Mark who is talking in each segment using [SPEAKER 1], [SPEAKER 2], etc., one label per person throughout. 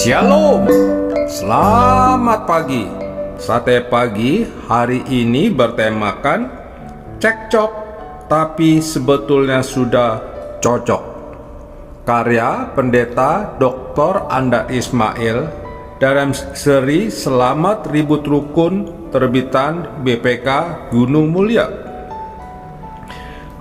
[SPEAKER 1] Shalom, selamat pagi. Sate pagi hari ini bertemakan cekcok tapi sebetulnya sudah cocok. Karya Pendeta Dr. Anda Ismail dalam seri Selamat Ribut Rukun terbitan BPK Gunung Mulia.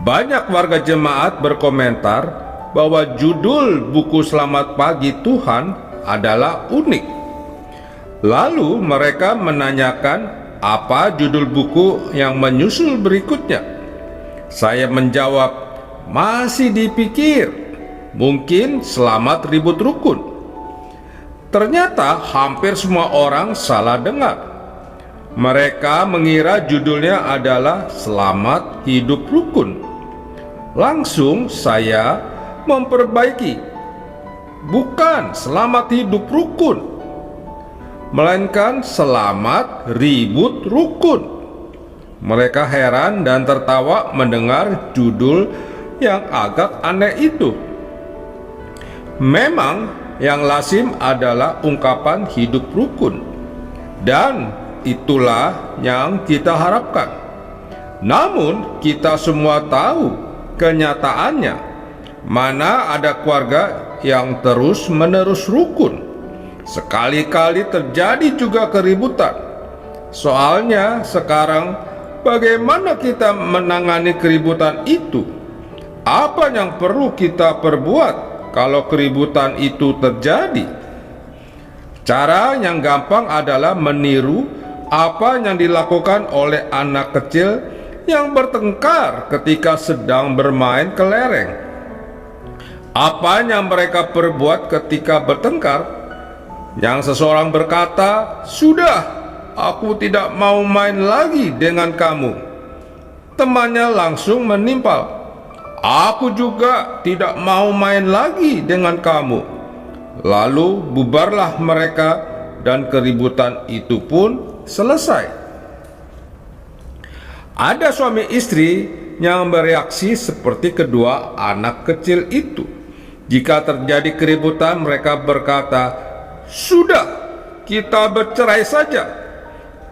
[SPEAKER 1] Banyak warga jemaat berkomentar bahwa judul buku Selamat Pagi Tuhan adalah unik. Lalu mereka menanyakan apa judul buku yang menyusul berikutnya. Saya menjawab, masih dipikir, mungkin Selamat Ribut Rukun. Ternyata hampir semua orang salah dengar. Mereka mengira judulnya adalah Selamat Hidup Rukun. Langsung saya memperbaiki, bukan Selamat Hidup Rukun, melainkan Selamat Ribut Rukun. Mereka heran dan tertawa mendengar judul yang agak aneh itu. Memang yang lazim adalah ungkapan hidup rukun, dan itulah yang kita harapkan. Namun kita semua tahu kenyataannya, mana ada keluarga yang terus-menerus rukun. Sekali-kali terjadi juga keributan. Soalnya sekarang bagaimana kita menangani keributan itu? Apa yang perlu kita perbuat kalau keributan itu terjadi? Cara yang gampang adalah meniru apa yang dilakukan oleh anak kecil yang bertengkar ketika sedang bermain kelereng. Apa yang mereka perbuat ketika bertengkar? Yang seseorang berkata, "Sudah, aku tidak mau main lagi dengan kamu." Temannya langsung menimpal, "Aku juga tidak mau main lagi dengan kamu." Lalu bubarlah mereka dan keributan itu pun selesai. Ada suami istri yang bereaksi seperti kedua anak kecil itu. Jika terjadi keributan, mereka berkata, "Sudah, kita bercerai saja."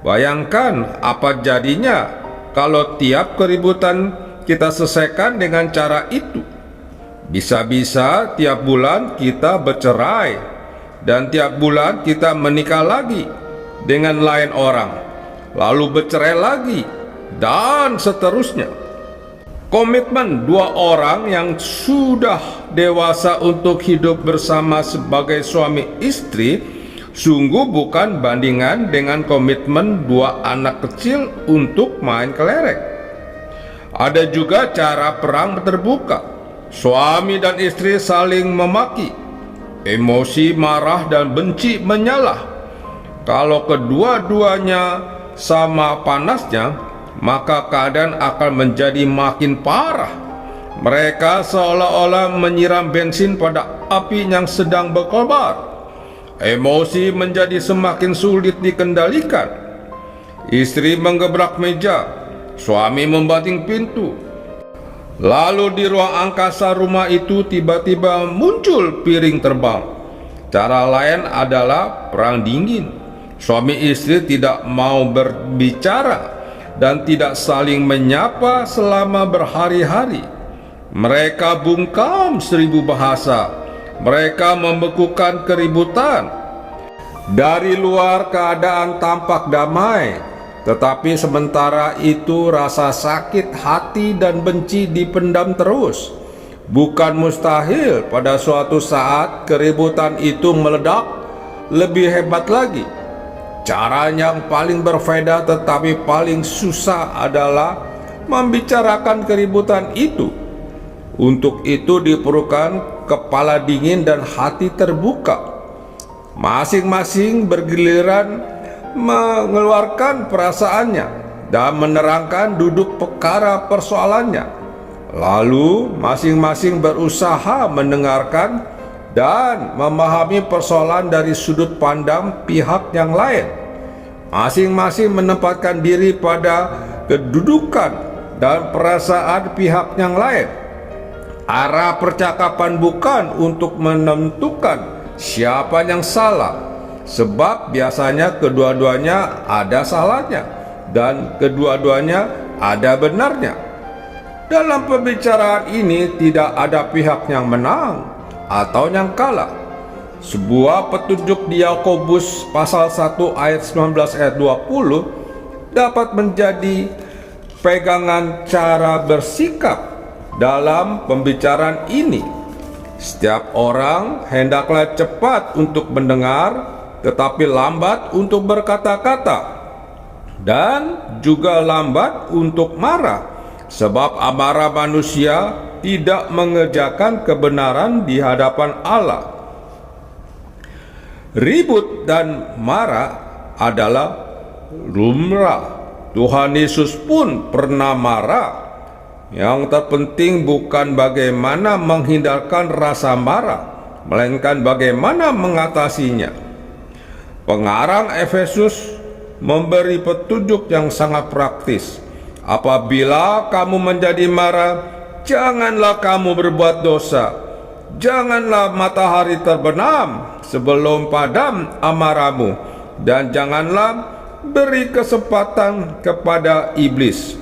[SPEAKER 1] Bayangkan apa jadinya kalau tiap keributan kita selesaikan dengan cara itu. Bisa-bisa tiap bulan kita bercerai, dan tiap bulan kita menikah lagi dengan lain orang, lalu bercerai lagi, dan seterusnya. Komitmen dua orang yang sudah dewasa untuk hidup bersama sebagai suami istri sungguh bukan bandingan dengan komitmen dua anak kecil untuk main kelereng. Ada juga cara perang terbuka. Suami dan istri saling memaki, emosi marah dan benci menyala. Kalau kedua-duanya sama panasnya, maka keadaan akan menjadi makin parah. Mereka seolah-olah menyiram bensin pada api yang sedang berkobar. Emosi menjadi semakin sulit dikendalikan. Istri menggebrak meja, suami membanting pintu. Lalu di ruang angkasa rumah itu tiba-tiba muncul piring terbang. Cara lain adalah perang dingin. Suami istri tidak mau berbicara dan tidak saling menyapa selama berhari-hari. Mereka bungkam 1000 bahasa. Mereka membekukan keributan. Dari luar keadaan tampak damai, tetapi sementara itu rasa sakit hati dan benci dipendam terus. Bukan mustahil pada suatu saat keributan itu meledak lebih hebat lagi. Cara yang paling berbeda tetapi paling susah adalah membicarakan keributan itu. Untuk itu diperlukan kepala dingin dan hati terbuka. Masing-masing bergiliran mengeluarkan perasaannya dan menerangkan duduk perkara persoalannya. Lalu masing-masing berusaha mendengarkan dan memahami persoalan dari sudut pandang pihak yang lain. Masing-masing menempatkan diri pada kedudukan dan perasaan pihak yang lain. Arah percakapan bukan untuk menentukan siapa yang salah, sebab biasanya kedua-duanya ada salahnya dan kedua-duanya ada benarnya. Dalam pembicaraan ini tidak ada pihak yang menang atau yang kalah. Sebuah petunjuk di Yakobus pasal 1 ayat 19 ayat 20 dapat menjadi pegangan cara bersikap dalam pembicaraan ini. Setiap orang hendaklah cepat untuk mendengar, tetapi lambat untuk berkata-kata, dan juga lambat untuk marah, sebab amarah manusia tidak mengerjakan kebenaran di hadapan Allah. Ribut dan marah adalah lumrah. Tuhan Yesus pun pernah marah. Yang terpenting bukan bagaimana menghindarkan rasa marah, melainkan bagaimana mengatasinya. Pengarang Efesus memberi petunjuk yang sangat praktis. Apabila kamu menjadi marah, janganlah kamu berbuat dosa. Janganlah matahari terbenam sebelum padam amarahmu, dan janganlah beri kesempatan kepada iblis.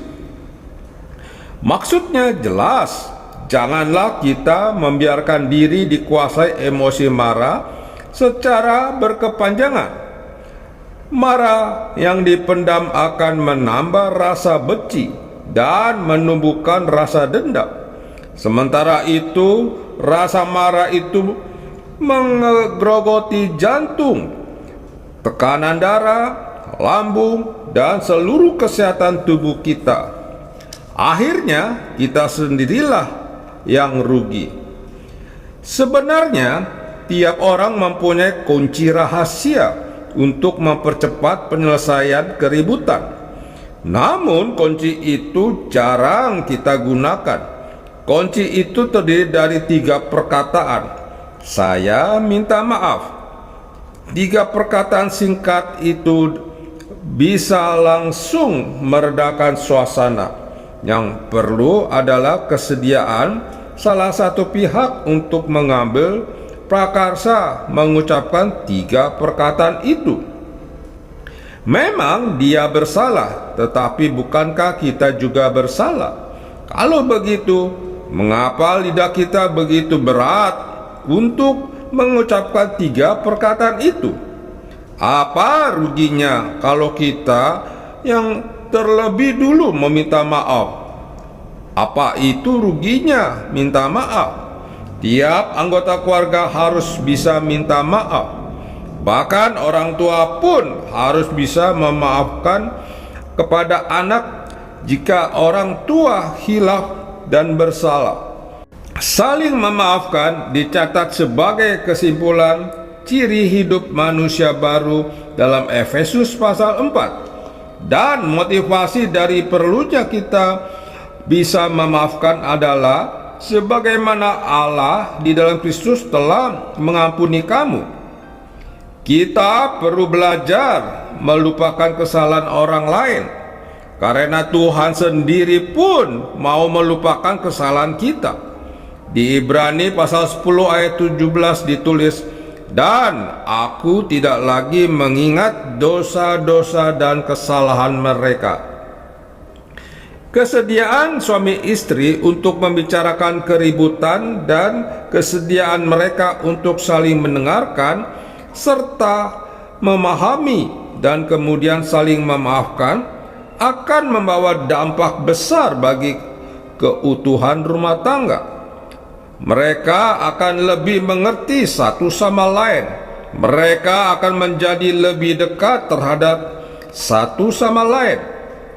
[SPEAKER 1] Maksudnya jelas, janganlah kita membiarkan diri dikuasai emosi marah secara berkepanjangan. Marah yang dipendam akan menambah rasa benci dan menumbuhkan rasa dendam. Sementara itu, rasa marah itu menggerogoti jantung, tekanan darah, lambung, dan seluruh kesehatan tubuh kita. Akhirnya kita sendirilah yang rugi. Sebenarnya tiap orang mempunyai kunci rahasia untuk mempercepat penyelesaian keributan. Namun kunci itu jarang kita gunakan. Kunci itu terdiri dari 3 perkataan. Saya minta maaf. 3 perkataan singkat itu bisa langsung meredakan suasana. Yang perlu adalah kesediaan salah satu pihak untuk mengambil prakarsa mengucapkan 3 perkataan itu. Memang dia bersalah, tetapi bukankah kita juga bersalah? Kalau begitu, mengapa lidah kita begitu berat untuk mengucapkan 3 perkataan itu? Apa ruginya kalau kita yang terlebih dulu meminta maaf? Apa itu ruginya minta maaf? Tiap anggota keluarga harus bisa minta maaf. Bahkan orang tua pun harus bisa memaafkan kepada anak jika orang tua hilaf dan bersalah. Saling memaafkan dicatat sebagai kesimpulan ciri hidup manusia baru dalam Efesus pasal 4. Dan motivasi dari perlunya kita bisa memaafkan adalah sebagaimana Allah di dalam Kristus telah mengampuni kamu. Kita perlu belajar melupakan kesalahan orang lain, karena Tuhan sendiri pun mau melupakan kesalahan kita. Di Ibrani pasal 10 ayat 17 ditulis, dan aku tidak lagi mengingat dosa-dosa dan kesalahan mereka. Kesediaan suami istri untuk membicarakan keributan dan kesediaan mereka untuk saling mendengarkan serta memahami dan kemudian saling memaafkan akan membawa dampak besar bagi keutuhan rumah tangga. Mereka akan lebih mengerti satu sama lain. Mereka akan menjadi lebih dekat terhadap satu sama lain.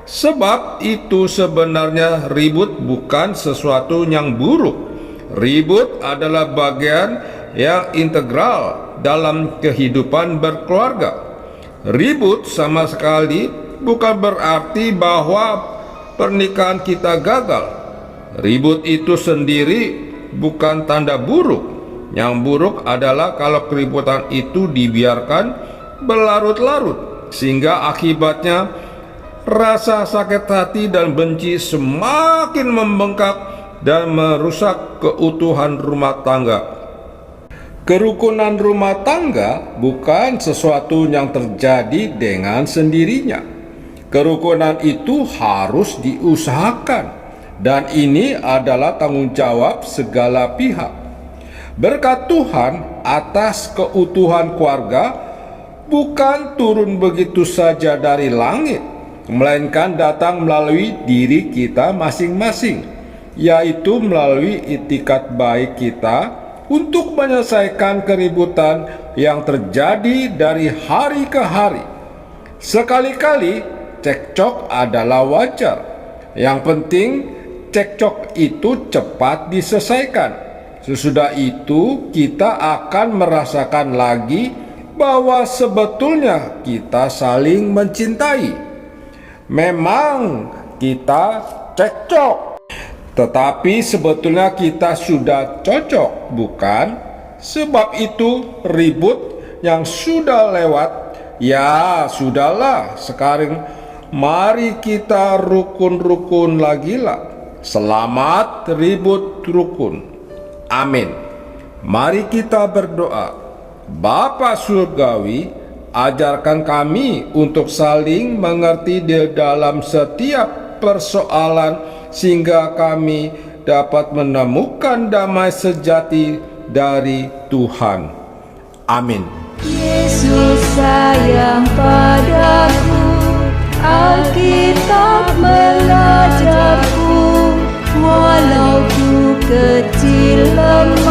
[SPEAKER 1] Sebab itu sebenarnya ribut bukan sesuatu yang buruk. Ribut adalah bagian yang integral dalam kehidupan berkeluarga. Ribut sama sekali bukan berarti bahwa pernikahan kita gagal. Ribut itu sendiri bukan tanda buruk. Yang buruk adalah kalau keributan itu dibiarkan berlarut-larut, sehingga akibatnya rasa sakit hati dan benci semakin membengkak dan merusak keutuhan rumah tangga. Kerukunan rumah tangga bukan sesuatu yang terjadi dengan sendirinya. Kerukunan itu harus diusahakan, dan ini adalah tanggung jawab segala pihak. Berkat Tuhan atas keutuhan keluarga bukan turun begitu saja dari langit, melainkan datang melalui diri kita masing-masing, yaitu melalui itikat baik kita untuk menyelesaikan keributan yang terjadi dari hari ke hari. Sekali-kali cekcok adalah wajar. Yang penting cekcok itu cepat diselesaikan. Sesudah itu kita akan merasakan lagi bahwa sebetulnya kita saling mencintai. Memang kita cekcok, tetapi sebetulnya kita sudah cocok, bukan? Sebab itu ribut yang sudah lewat, ya sudahlah. Sekarang mari kita rukun-rukun lagi lah. Selamat ribut rukun. Amin. Mari kita berdoa. Bapa Surgawi, ajarkan kami untuk saling mengerti di dalam setiap persoalan, sehingga kami dapat menemukan damai sejati dari Tuhan. Amin.
[SPEAKER 2] Yesus sayang padaku, Alkitab mengajarku, walau ku kecil lemah.